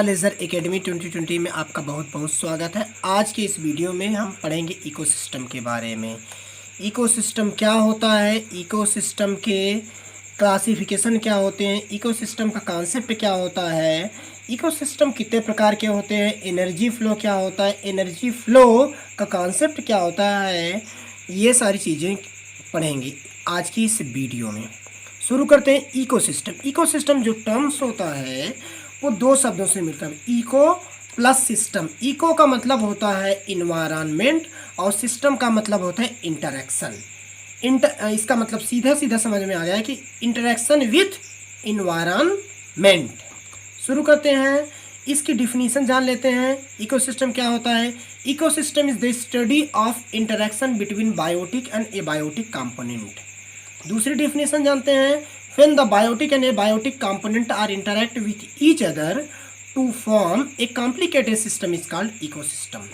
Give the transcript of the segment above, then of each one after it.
The laser academy 2020 में आपका बहुत बहुत स्वागत है। आज के इस वीडियो में हम पढ़ेंगे इकोसिस्टम के बारे में। इकोसिस्टम क्या होता है, इकोसिस्टम के क्लासिफिकेशन क्या होते हैं, इकोसिस्टम का कॉन्सेप्ट क्या होता है, इकोसिस्टम कितने प्रकार के होते हैं, एनर्जी फ्लो क्या होता है, एनर्जी फ्लो का कॉन्सेप्ट क्या होता है, ये सारी चीज़ें पढ़ेंगे आज की इस वीडियो में। शुरू करते हैं इकोसिस्टम। इकोसिस्टम जो टर्म्स होता है वो दो शब्दों से मिलता है, इको प्लस सिस्टम। इको का मतलब होता है इन्वायरमेंट और सिस्टम का मतलब होता है इंटरेक्शन। इसका मतलब सीधा सीधा समझ में आ गया है कि इंटरेक्शन विथ इन्वायरमेंट। शुरू करते हैं, इसकी डिफिनीशन जान लेते हैं। इकोसिस्टम क्या होता है? Ecosystem is the study of interaction between biotic and abiotic component. दूसरी डिफिनेशन जानते हैं, when the biotic and abiotic component are interact with each other to form a complicated system is called ecosystem।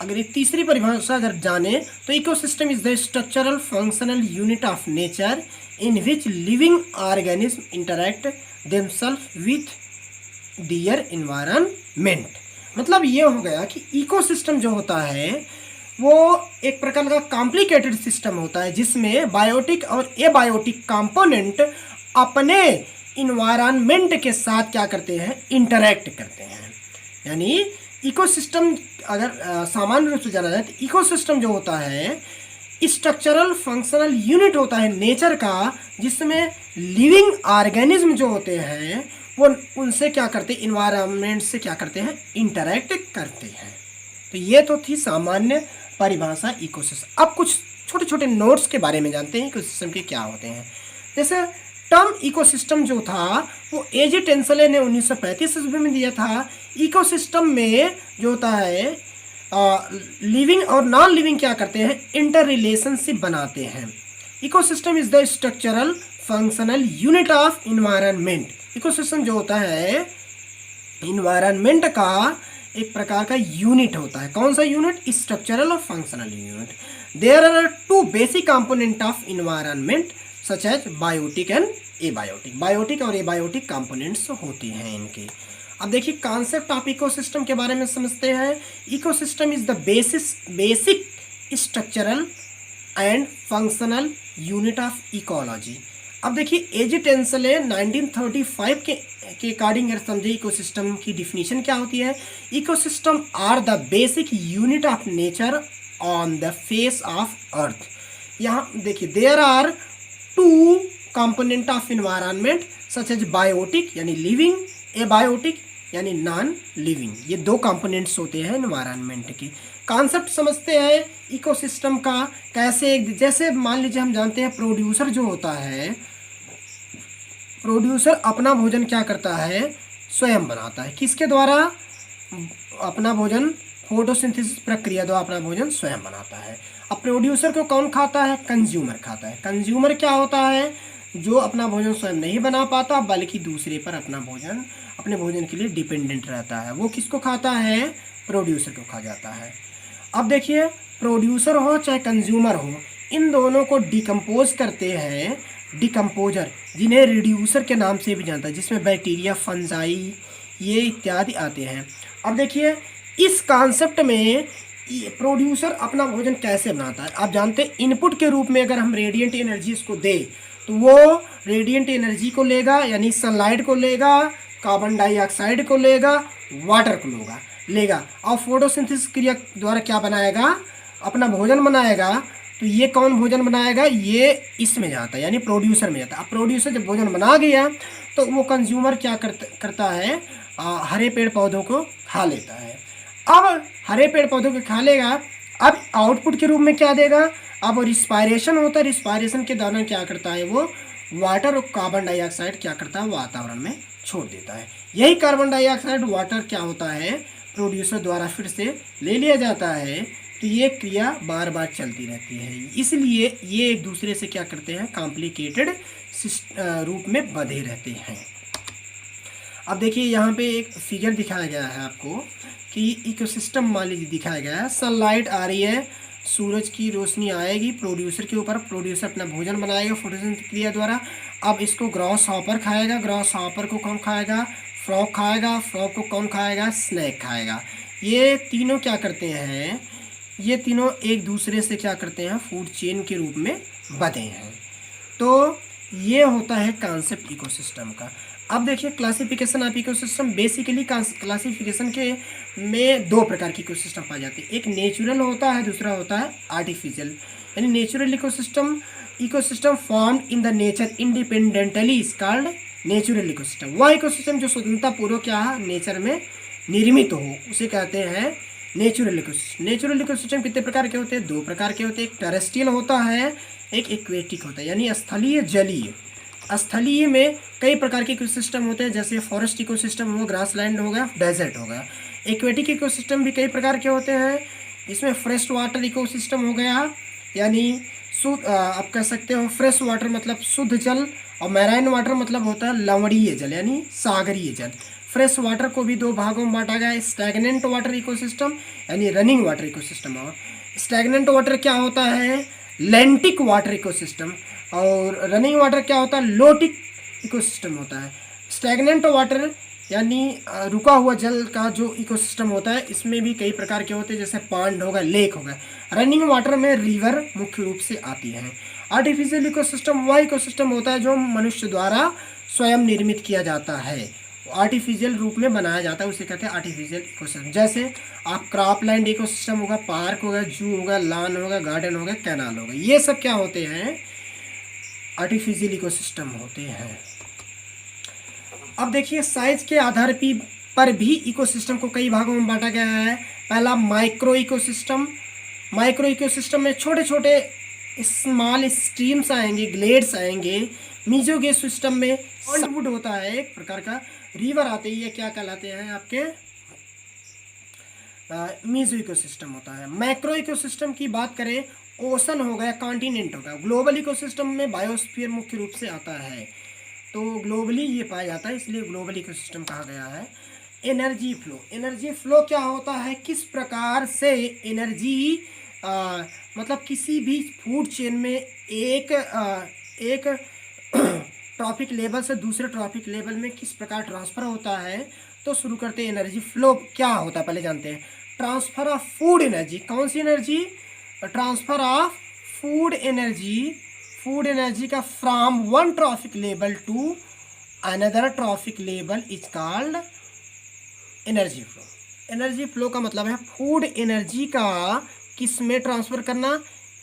अगर एक तीसरी परिभाषा अगर जाने तो ecosystem is the structural functional unit of nature in which living organism interact themselves with their environment. मतलब ये हो गया कि इकोसिस्टम जो होता है वो एक प्रकार का कॉम्प्लिकेटेड सिस्टम होता है जिसमें बायोटिक और एबायोटिक कंपोनेंट अपने इन्वायरमेंट के साथ क्या करते हैं, इंटरैक्ट करते हैं। यानी इकोसिस्टम अगर सामान्य रूप से जाना जाए तो इकोसिस्टम जो होता है स्ट्रक्चरल फंक्शनल यूनिट होता है नेचर का, जिसमें लिविंग ऑर्गेनिज्म जो होते हैं वो उनसे क्या करते हैं, इन्वायरमेंट से क्या करते हैं, इंटरैक्ट करते हैं। तो ये तो थी सामान्य परिभाषा इकोसिस्टम। अब कुछ छोटे छोटे नोट्स के बारे में जानते हैं इकोसिस्टम के क्या होते हैं। जैसे टर्म इकोसिस्टम जो था वो एजे टेंसले ने 1935 ईस्वी में दिया था। इकोसिस्टम में जो होता है लिविंग और नॉन लिविंग क्या करते हैं, इंटर रिलेशनशिप बनाते हैं। Ecosystem is the structural functional unit of environment. Ecosystem जो होता है इन्वायरमेंट का एक प्रकार का यूनिट होता है। कौन सा यूनिट? स्ट्रक्चरल और functional unit. There are two basic component of environment such as biotic and abiotic. Biotic और एबायोटिक कंपोनेंट्स होते हैं इनके। अब देखिए कॉन्सेप्ट ऑफ इकोसिस्टम के बारे में समझते हैं। Ecosystem is the basic structural and functional unit of ecology. अब देखिए एजे टेंसले 1935 के अकॉर्डिंग अगर समझे इकोसिस्टम की डिफिनीशन क्या होती है। Ecosystem are the basic unit of nature on the face of earth. यहाँ देखिए there are two component of environment such as biotic यानी लिविंग, एबायोटिक यानी नॉन लिविंग। ये दो कंपोनेंट्स होते हैं इन्वायरमेंट के। कॉन्सेप्ट समझते हैं इकोसिस्टम का कैसे। जैसे मान लीजिए हम जानते हैं प्रोड्यूसर जो होता है, प्रोड्यूसर अपना भोजन क्या करता है, स्वयं बनाता है। किसके द्वारा? अपना भोजन फोटोसिंथेसिस प्रक्रिया द्वारा अपना भोजन स्वयं बनाता है। अब प्रोड्यूसर को कौन खाता है? कंज्यूमर खाता है। कंज्यूमर क्या होता है? जो अपना भोजन स्वयं नहीं बना पाता बल्कि दूसरे पर अपने भोजन के लिए डिपेंडेंट रहता है। वो किसको खाता है? प्रोड्यूसर को खा जाता है। अब देखिए प्रोड्यूसर हो चाहे कंज्यूमर हो, इन दोनों को डिकम्पोज करते हैं डिकम्पोजर, जिन्हें रिड्यूसर के नाम से भी जानता है, जिसमें बैक्टीरिया, फंजाई ये इत्यादि आते हैं। अब देखिए इस कॉन्सेप्ट में प्रोड्यूसर अपना भोजन कैसे बनाता है। आप जानते हैं इनपुट के रूप में अगर हम रेडिएंट एनर्जी इसको दें तो वो रेडिएंट एनर्जी को लेगा, यानी सनलाइट को लेगा, कार्बन डाइऑक्साइड को लेगा, वाटर को लेगा और फोटोसिंथेसिस क्रिया द्वारा क्या बनाएगा, अपना भोजन बनाएगा। तो ये कौन भोजन बनाएगा? ये इसमें जाता है यानी प्रोड्यूसर में जाता है। अब प्रोड्यूसर जब भोजन बना गया तो वो कंज्यूमर क्या करता है, हरे पेड़ पौधों को खा लेता है। अब हरे पेड़ पौधों को खा लेगा, अब आउटपुट के रूप में क्या देगा? अब रिस्पायरेशन होता है। रिस्पायरेशन के दौरान क्या करता है, वो वाटर और कार्बन डाइऑक्साइड क्या करता है, वातावरण में छोड़ देता है। यही कार्बन डाइऑक्साइड वाटर क्या होता है, प्रोड्यूसर द्वारा फिर से ले लिया जाता है। तो ये क्रिया बार बार चलती रहती है, इसलिए ये एक दूसरे से क्या करते हैं, कॉम्प्लिकेटेड रूप में बंधे रहते हैं। अब देखिए यहाँ पे एक फिगर दिखाया गया है आपको कि इकोसिस्टम मान लीजिए दिखाया गया है। सनलाइट आ रही है, सूरज की रोशनी आएगी प्रोड्यूसर के ऊपर, प्रोड्यूसर अपना भोजन बनाएगा फोटोसिंथेसिस क्रिया द्वारा। अब इसको ग्रॉस हॉपर खाएगा, ग्रॉस हॉपर को कौन खाएगा, फ्रॉग खाएगा, फ्रॉग को कौन खाएगा, स्नेक खाएगा। ये तीनों क्या करते हैं, ये तीनों एक दूसरे से क्या करते हैं, फूड चेन के रूप में बंधे हैं। तो ये होता है कॉन्सेप्ट इकोसिस्टम का। अब देखिए classification of ecosystem, basically classification के में दो प्रकार की इकोसिस्टम पाए जाते हैं, एक नेचुरल होता है, दूसरा होता है आर्टिफिशियल। यानी natural ecosystem formed in the nature independently is called natural ecosystem. वह इकोसिस्टम जो स्वतंत्रता पूर्वक क्या है, नेचर में निर्मित हो, उसे कहते हैं नेचुरल इकोसिस्टम। नेचुरल इकोसिस्टम कितने प्रकार के होते हैं, दो प्रकार के होते हैं, एक टेरेस्ट्रियल होता है, एक एक्वेटिक होता है, यानी स्थलीय जलीय। स्थलीय में कई प्रकार के इकोसिस्टम होते हैं, जैसे फॉरेस्ट इकोसिस्टम हो, ग्रासलैंड हो गया, डेजर्ट हो गया। एक्वेटिक इकोसिस्टम भी कई प्रकार के होते हैं, इसमें फ्रेश वाटर इकोसिस्टम हो गया, यानी शुद्ध, आप कह सकते हो फ्रेश वाटर मतलब शुद्ध जल, और मैराइन वाटर मतलब होता है लवणीय जल यानी सागरीय जल। फ्रेश वाटर को भी दो भागों में बांटा गया है, स्टैग्नेंट वाटर इकोसिस्टम यानी रनिंग वाटर इकोसिस्टम। और स्टैग्नेंट वाटर क्या होता है, लेंटिक वाटर इकोसिस्टम, और रनिंग वाटर क्या होता है, लोटिक इकोसिस्टम होता है। स्टैग्नेंट वाटर यानी रुका हुआ जल का जो इकोसिस्टम होता है, इसमें भी कई प्रकार के होते हैं, जैसे पांड होगा, लेक होगा। रनिंग वाटर में रिवर मुख्य रूप से आती है। आर्टिफिशियल इकोसिस्टम वह इकोसिस्टम होता है जो मनुष्य द्वारा स्वयं निर्मित किया जाता है, आर्टिफिशियल रूप में बनाया जाता है, उसे कहते हैं आर्टिफिशियल इकोसिस्टम। जैसे आप क्रॉपलैंड इकोसिस्टम होगा, पार्क होगा, जू होगा, लॉन होगा, गार्डन होगा, कैनाल होगा, ये सब क्या होते हैं, आर्टिफिशियल इकोसिस्टम होते हैं। अब देखिए साइज के आधार पर भी इकोसिस्टम को कई भागों में बांटा गया है। पहला माइक्रो इकोसिस्टम। माइक्रो इकोसिस्टम में छोटे छोटे स्मॉल स्ट्रीम्स आएंगे, ग्लेड्स आएंगे। मीजो सिस्टम में सॉफ्टवुड होता है, एक प्रकार का रिवर आते ही, ये क्या कहलाते हैं आपके मीजो इकोसिस्टम होता है। मैक्रो इकोसिस्टम की बात करें, ओशन हो गया, कॉन्टिनेंट हो गया। ग्लोबल इकोसिस्टम में बायोस्फीयर मुख्य रूप से आता है, तो ग्लोबली ये पाया जाता है, इसलिए ग्लोबल इकोसिस्टम कहा गया है। एनर्जी फ्लो, एनर्जी फ्लो क्या होता है, किस प्रकार से एनर्जी मतलब किसी भी फूड चेन में एक ट्रॉफिक लेवल से दूसरे ट्रॉफिक लेवल में किस प्रकार ट्रांसफ़र होता है। तो शुरू करते हैं, एनर्जी फ्लो क्या होता है पहले जानते हैं। ट्रांसफ़र ऑफ फूड एनर्जी, कौन सी energy, transfer of food energy का from one trophic level to another trophic level is called energy flow. Energy flow का मतलब है फूड एनर्जी का किस में ट्रांसफ़र करना,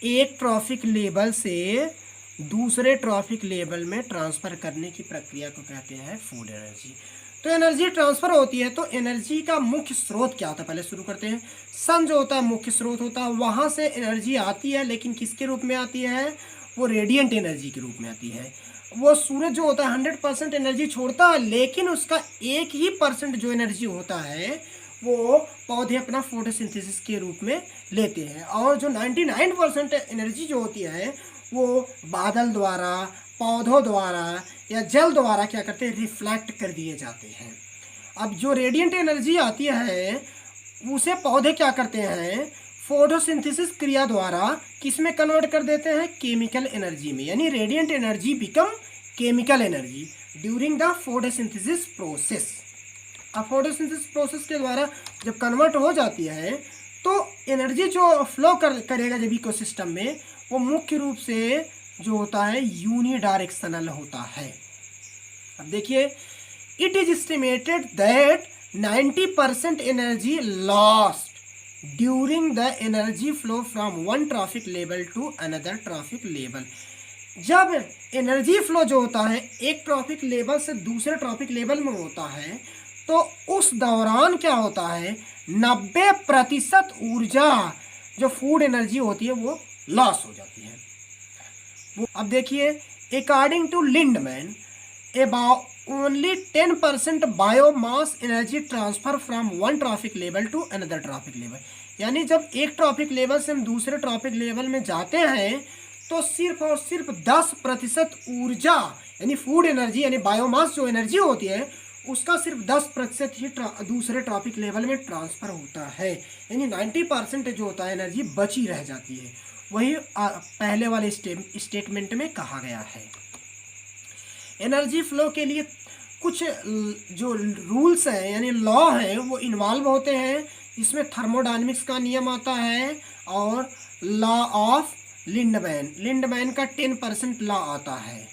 एक ट्रॉफिक लेवल से दूसरे ट्रॉफिक लेवल में ट्रांसफ़र करने की प्रक्रिया को कहते हैं फूड एनर्जी। तो एनर्जी ट्रांसफ़र होती है, तो एनर्जी का मुख्य स्रोत क्या होता है पहले शुरू करते हैं। सन जो होता है मुख्य स्रोत होता है, वहाँ से एनर्जी आती है, लेकिन किसके रूप में आती है, वो रेडिएंट एनर्जी के रूप में आती है। वो सूरज जो होता है 100% एनर्जी छोड़ता है, लेकिन उसका 1% जो एनर्जी होता है वो पौधे अपना फोटोसिंथेसिस के रूप में लेते हैं, और जो 99% एनर्जी जो होती है वो बादल द्वारा, पौधों द्वारा या जल द्वारा क्या करते हैं, रिफ्लेक्ट कर दिए जाते हैं। अब जो रेडिएंट एनर्जी आती है उसे पौधे क्या करते हैं, फोटोसिंथेसिस क्रिया द्वारा किस में कन्वर्ट कर देते हैं, केमिकल एनर्जी में, यानी radiant energy become chemical energy during the photosynthesis process. अब फोटोसिंथेसिस प्रोसेस के द्वारा जब कन्वर्ट हो जाती है तो एनर्जी जो फ्लो करेगा जब इकोसिस्टम में, वो मुख्य रूप से जो होता है यूनिडायरेक्शनल होता है। अब देखिए, it is estimated that 90% energy lost during the energy flow from one trophic level to another trophic level. जब एनर्जी फ्लो जो होता है एक ट्रॉफिक लेवल से दूसरे ट्रॉफिक लेवल में होता है, तो उस दौरान क्या होता है, 90% ऊर्जा जो फूड एनर्जी होती है वो लॉस हो जाती है। अब देखिए, according to Lindeman about only 10% biomass energy transfer from one trophic level to another trophic level. यानी जब एक ट्रॉफिक लेवल से हम दूसरे ट्रॉफिक लेवल में जाते हैं तो सिर्फ और सिर्फ 10% ऊर्जा यानी फूड एनर्जी यानी बायोमास जो एनर्जी होती है उसका सिर्फ 10% ही दूसरे ट्रॉफिक लेवल में ट्रांसफ़र होता है, यानी 90% जो होता है एनर्जी बची रह जाती है। वही पहले वाले स्टेटमेंट में कहा गया है। एनर्जी फ्लो के लिए कुछ जो रूल्स हैं यानी लॉ हैं वो इन्वॉल्व होते हैं। इसमें थर्मोडायनेमिक्स का नियम आता है और लॉ ऑफ लिंडमैन का 10% लॉ आता है।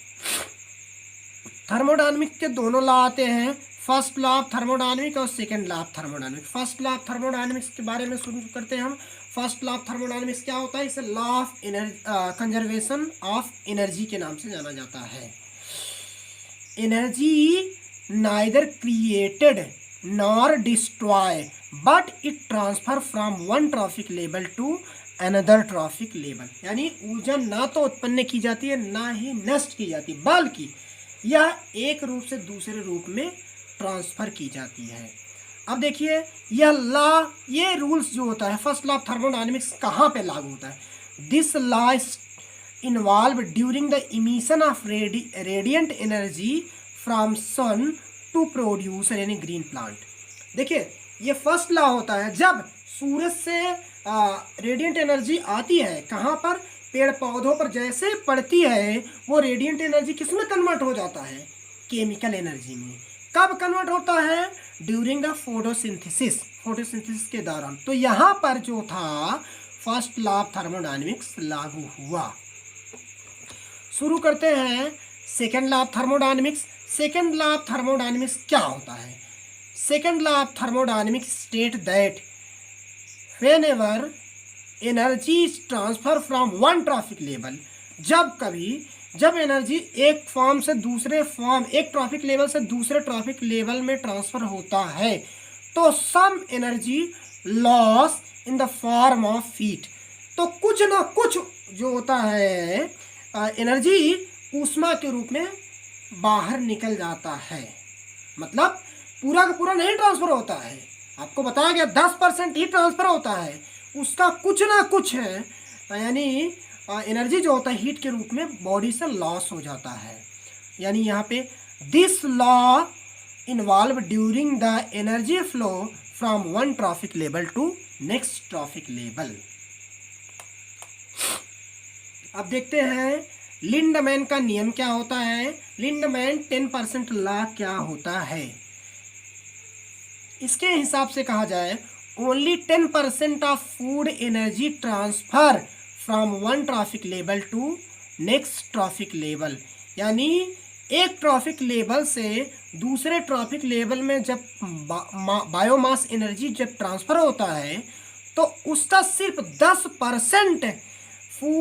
थर्मोडायनेमिक्स के दोनों लॉ आते हैं, फर्स्ट लॉ ऑफ थर्मोडायनेमिक्स और second law of thermodynamics. First law of thermodynamics के बारे में शुरू करते हैं हम। फर्स्ट लॉ ऑफ थर्मोडायनेमिक्स क्या होता है? इसे law of conservation of energy के नाम से जाना जाता है। Energy neither created nor destroy but it transfer from one trophic level to another trophic level. यानी ऊर्जा ना तो उत्पन्न की जाती है ना ही नष्ट की जाती, बल्कि यह एक रूप से दूसरे रूप में ट्रांसफर की जाती है। अब देखिए यह लॉ, ये रूल्स जो होता है फर्स्ट लॉ ऑफ थर्मोडायनेमिक्स कहाँ पे लागू होता है? This law involve during the emission of radiant energy from sun to produce यानी ग्रीन प्लांट। देखिए ये फर्स्ट लॉ होता है जब सूरज से रेडिएंट एनर्जी आती है, कहाँ पर? पेड़ पौधों पर जैसे पड़ती है वो रेडिएंट एनर्जी किस में कन्वर्ट हो जाता है? केमिकल एनर्जी में। कब कन्वर्ट होता है? ड्यूरिंग द फोटोसिंथेसिस के दौरान। तो यहाँ पर जो था फर्स्ट लॉ ऑफ थर्मोडायनेमिक्स लागू हुआ। शुरू करते हैं second law of thermodynamics. Second law of thermodynamics क्या होता है? Second law of thermodynamics state that whenever energy is transfer from one trophic level, जब एनर्जी एक फॉर्म से दूसरे फॉर्म, एक ट्रॉफिक लेवल से दूसरे ट्रॉफिक लेवल में ट्रांसफर होता है, तो some energy loss in the form of heat. तो कुछ ना कुछ जो होता है एनर्जी ऊष्मा के रूप में बाहर निकल जाता है। मतलब पूरा का पूरा नहीं ट्रांसफर होता है, आपको बताया गया 10% ही ट्रांसफर होता है, उसका कुछ ना कुछ है यानी एनर्जी जो होता है हीट के रूप में बॉडी से लॉस हो जाता है। यानी यहाँ पे this law involve during the energy flow from one trophic level to next trophic level. अब देखते हैं लिंडमैन का नियम क्या होता है। लिंडमैन 10% लॉ क्या होता है? इसके हिसाब से कहा जाए only 10% of food energy transfer from one trophic level to next trophic level. यानी एक ट्रॉफिक लेवल से दूसरे ट्रॉफिक लेवल में जब बायोमास एनर्जी जब ट्रांसफर होता है तो उसका सिर्फ 10%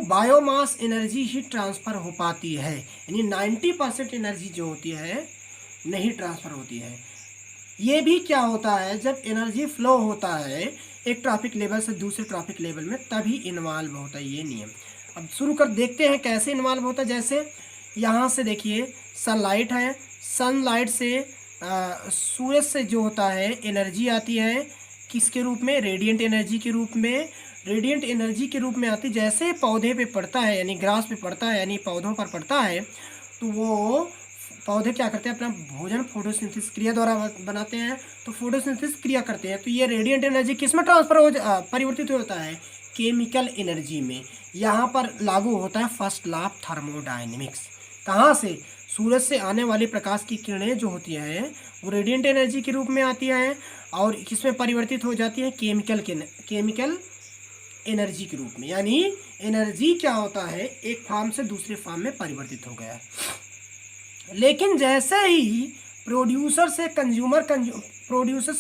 बायोमास एनर्जी ही ट्रांसफर हो पाती है। यानी 90% एनर्जी जो होती है नहीं ट्रांसफर होती है। ये भी क्या होता है? जब एनर्जी फ्लो होता है एक ट्रॉफिक लेवल से दूसरे ट्रॉफिक लेवल में तभी इन्वॉल्व होता है ये नियम। अब शुरू कर देखते हैं कैसे इन्वॉल्व होता है। जैसे यहाँ से देखिए सनलाइट है, सनलाइट से सूरज से जो होता है एनर्जी आती है किसके रूप में? रेडिएंट एनर्जी के रूप में। रेडिएंट एनर्जी के रूप में आती जैसे पौधे पे पड़ता है यानी ग्रास पे पड़ता है यानी पौधों पर पड़ता है तो वो पौधे क्या करते हैं? अपना भोजन फोटोसिंथेसिस क्रिया द्वारा बनाते हैं। तो फोटोसिंथेसिस क्रिया करते हैं तो ये रेडिएंट एनर्जी किस में ट्रांसफर परिवर्तित होता है? केमिकल एनर्जी में। यहाँ पर लागू होता है फर्स्ट लॉ ऑफ थर्मोडायनेमिक्स। कहाँ से? सूरज से आने वाली प्रकाश की किरणें जो होती हैं वो रेडिएंट एनर्जी के रूप में आती हैं और किसमें परिवर्तित हो जाती है? केमिकल एनर्जी के रूप में। यानी एनर्जी क्या होता है? एक फॉर्म से दूसरे फॉर्म में परिवर्तित हो गया। लेकिन जैसे ही प्रोड्यूसर से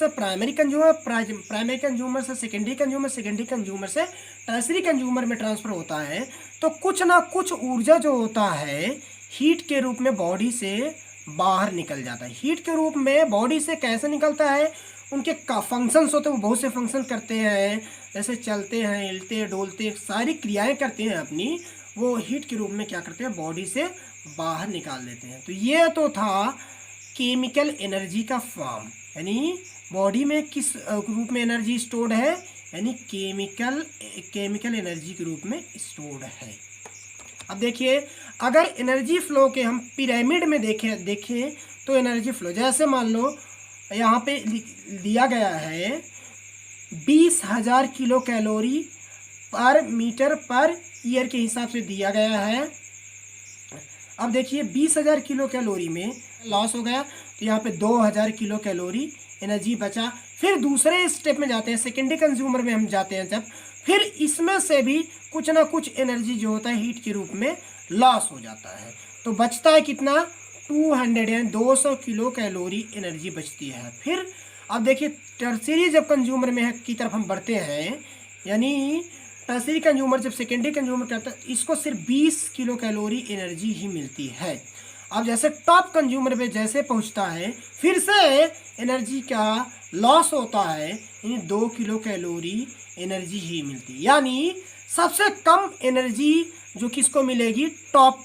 प्राइमरी कंज्यूमर, प्राइमरी कंज्यूमर से सेकेंडरी कंज्यूमर, सेकेंडरी कंज्यूमर से टर्सरी कंज्यूमर में ट्रांसफ़र होता है तो कुछ ना कुछ ऊर्जा जो होता है हीट के रूप में बॉडी से बाहर निकल जाता है। हीट के रूप में बॉडी से कैसे निकलता है? उनके का फंक्शंस होते हैं, वो बहुत से फंक्शन करते हैं, जैसे चलते हैं, हिलते डोलते, सारी क्रियाएं करते हैं अपनी, वो हीट के रूप में क्या करते हैं? बॉडी से बाहर निकाल देते हैं। तो ये तो था केमिकल एनर्जी का फॉर्म। यानी बॉडी में किस रूप में एनर्जी स्टोर्ड है? यानी केमिकल एनर्जी के रूप में स्टोर्ड है। अब देखिए अगर एनर्जी फ्लो के हम पिरामिड में देखें तो एनर्जी फ्लो जैसे मान लो यहाँ पे दिया गया है 20,000 किलो कैलोरी पर मीटर पर ईयर के हिसाब से दिया गया है। अब देखिए 20,000 किलो कैलोरी में लॉस हो गया तो यहाँ पे 2000 किलो कैलोरी एनर्जी बचा। फिर दूसरे स्टेप में जाते हैं, सेकेंडरी कंज्यूमर में हम जाते हैं जब, फिर इसमें से भी कुछ ना कुछ एनर्जी जो होता है हीट के रूप में लॉस हो जाता है। तो बचता है कितना, 200 यानी 200 किलो कैलोरी एनर्जी बचती है। फिर अब देखिए टर्सरी जब कंज्यूमर में की तरफ हम बढ़ते हैं, यानी टर्सरी कंज्यूमर जब सेकेंडरी कंज्यूमर करता है, इसको सिर्फ 20 किलो कैलोरी एनर्जी ही मिलती है। अब जैसे टॉप कंज्यूमर पे जैसे पहुंचता है, फिर से एनर्जी का लॉस होता है, यानी 2 किलो कैलोरी एनर्जी ही मिलती है। यानी सबसे कम एनर्जी जो किसको मिलेगी, टॉप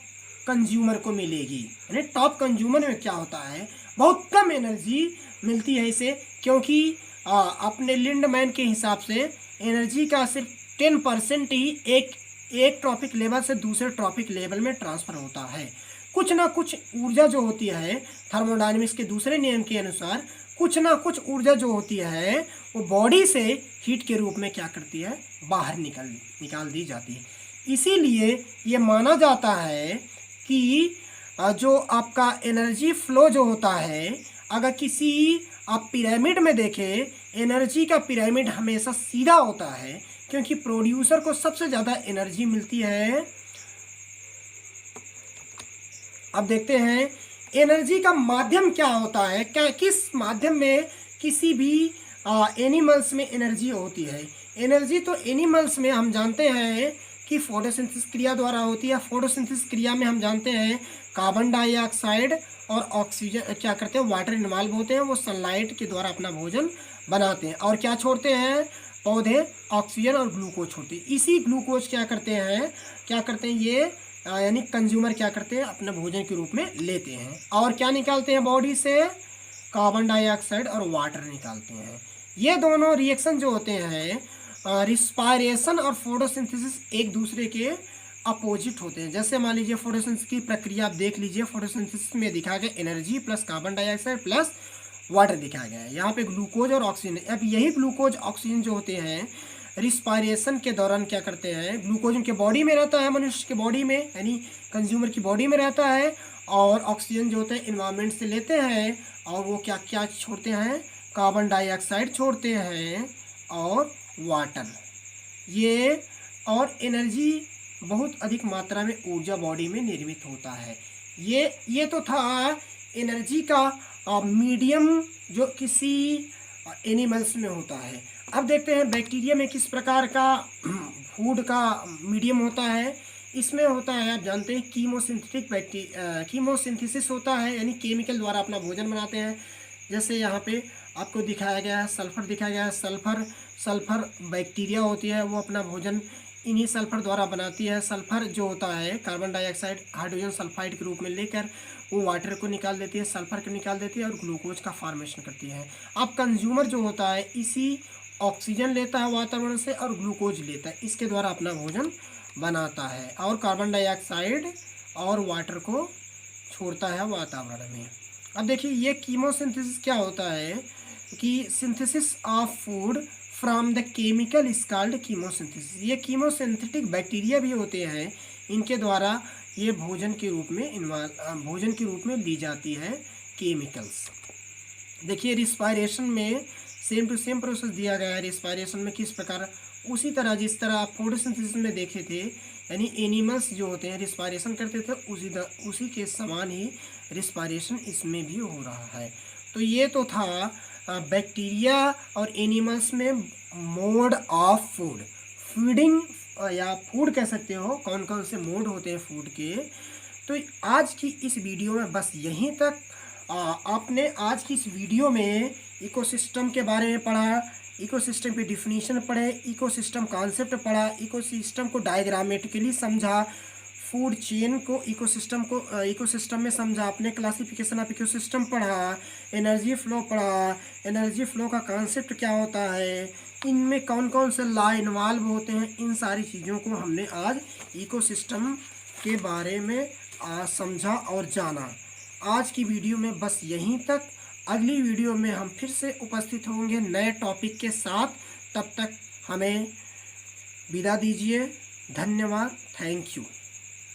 कंज्यूमर को मिलेगी। यानी टॉप कंज्यूमर में क्या होता है, बहुत कम एनर्जी मिलती है इसे, क्योंकि अपने लिंडमैन के हिसाब से एनर्जी का सिर्फ 10% ही एक ट्रॉपिक लेवल से दूसरे ट्रॉपिक लेवल में ट्रांसफ़र होता है। कुछ ना कुछ ऊर्जा जो होती है थर्मोडायनेमिक्स के दूसरे नियम के अनुसार, कुछ ना कुछ ऊर्जा जो होती है वो बॉडी से हीट के रूप में क्या करती है, बाहर निकाल दी जाती है। इसीलिए ये माना जाता है कि जो आपका एनर्जी फ्लो जो होता है, अगर किसी आप पिरामिड में देखें, एनर्जी का पिरामिड हमेशा सीधा होता है, क्योंकि प्रोड्यूसर को सबसे ज़्यादा एनर्जी मिलती है। अब देखते हैं एनर्जी का माध्यम क्या होता है, क्या किस माध्यम में किसी भी एनिमल्स में एनर्जी होती है। एनर्जी तो एनिमल्स में हम जानते हैं कि फोटोसिंथेसिस क्रिया द्वारा होती है। फोटोसिंथेसिस क्रिया में हम जानते हैं कार्बन डाइऑक्साइड और ऑक्सीजन क्या करते हैं, वाटर इन्वॉल्व होते हैं, वो सनलाइट के द्वारा अपना भोजन बनाते हैं। और क्या छोड़ते हैं, पौधे ऑक्सीजन और ग्लूकोज छोड़ते हैं। इसी ग्लूकोज क्या करते हैं ये यानी कंज्यूमर क्या करते हैं, अपने भोजन के रूप में लेते हैं। और क्या निकालते हैं बॉडी से, कार्बन डाइऑक्साइड और वाटर निकालते हैं। ये दोनों रिएक्शन जो होते हैं, रिस्पायरेशन और फोटोसिंथेसिस, एक दूसरे के अपोजिट होते हैं। जैसे मान लीजिए फोटोसिंथेसिस की प्रक्रिया आप देख लीजिए, फोटोसिंथेसिस में दिखाया गया energy plus carbon dioxide plus water दिखाया गया है। यहाँ पे ग्लूकोज और ऑक्सीजन। अब यही ग्लूकोज ऑक्सीजन जो होते हैं रिस्पायरेशन के दौरान क्या करते हैं, ग्लूकोज उनके बॉडी में रहता है, मनुष्य के बॉडी में यानी कंज्यूमर की बॉडी में रहता है, और ऑक्सीजन जो होता है इन्वायरमेंट से लेते हैं, और वो क्या क्या छोड़ते हैं, कार्बन डाइऑक्साइड छोड़ते हैं और वाटर। ये और एनर्जी बहुत अधिक मात्रा में ऊर्जा बॉडी में निर्मित होता है। ये तो था एनर्जी का मीडियम जो किसी एनिमल्स में होता है। अब देखते हैं बैक्टीरिया में किस प्रकार का फूड का मीडियम होता है। इसमें होता है, आप जानते हैं, कीमोसिंथेसिस होता है, यानी केमिकल द्वारा अपना भोजन बनाते हैं। जैसे यहाँ पे आपको दिखाया गया है, सल्फर दिखाया गया है। सल्फर बैक्टीरिया होती है, वो अपना भोजन इन्हीं सल्फर द्वारा बनाती है। सल्फर जो होता है कार्बन डाइऑक्साइड हाइड्रोजन सल्फाइड के रूप में लेकर वो वाटर को निकाल देती है, सल्फर को निकाल देती है और ग्लूकोज का फॉर्मेशन करती है। अब कंज्यूमर जो होता है इसी ऑक्सीजन लेता है वातावरण से और ग्लूकोज लेता है, इसके द्वारा अपना भोजन बनाता है और कार्बन डाइऑक्साइड और वाटर को छोड़ता है वातावरण में। अब देखिए ये कीमोसिंथेसिस क्या होता है कि synthesis of food from the chemical is called chemosynthesis. ये कीमोसिंथेटिक बैक्टीरिया भी होते हैं, इनके द्वारा ये भोजन के रूप में ली जाती है केमिकल्स। देखिए रिस्पायरेशन में सेम टू सेम प्रोसेस दिया गया है। रिस्पायरेशन में किस प्रकार, उसी तरह जिस तरह आप फोटोसिंथेसिस में देखे थे, यानी एनिमल्स जो होते हैं रिस्पायरेशन करते थे, उसी के समान ही रिस्पायरेशन इसमें भी हो रहा है। तो ये तो था बैक्टीरिया और एनिमल्स में मोड ऑफ फूड, फीडिंग या फूड कह सकते हो, कौन कौन से मोड होते हैं फूड के। तो आज की इस वीडियो में बस यहीं तक। आपने आज की इस वीडियो में इकोसिस्टम के बारे में पढ़ा, इकोसिस्टम की डिफिनीशन पढ़े, इकोसिस्टम कॉन्सेप्ट पढ़ा, इकोसिस्टम को डायग्रामेटिकली समझा, फूड चेन को इकोसिस्टम में समझा, आपने क्लासिफिकेशन ऑफ इकोसिस्टम पढ़ा, एनर्जी फ्लो पढ़ा, एनर्जी फ्लो का कॉन्सेप्ट क्या होता है, इनमें कौन कौन से लॉ इन्वॉल्व होते हैं, इन सारी चीज़ों को हमने आज इकोसिस्टम के बारे में समझा और जाना। आज की वीडियो में बस यहीं तक। अगली वीडियो में हम फिर से उपस्थित होंगे नए टॉपिक के साथ। तब तक हमें विदा दीजिए। धन्यवाद। Thank you.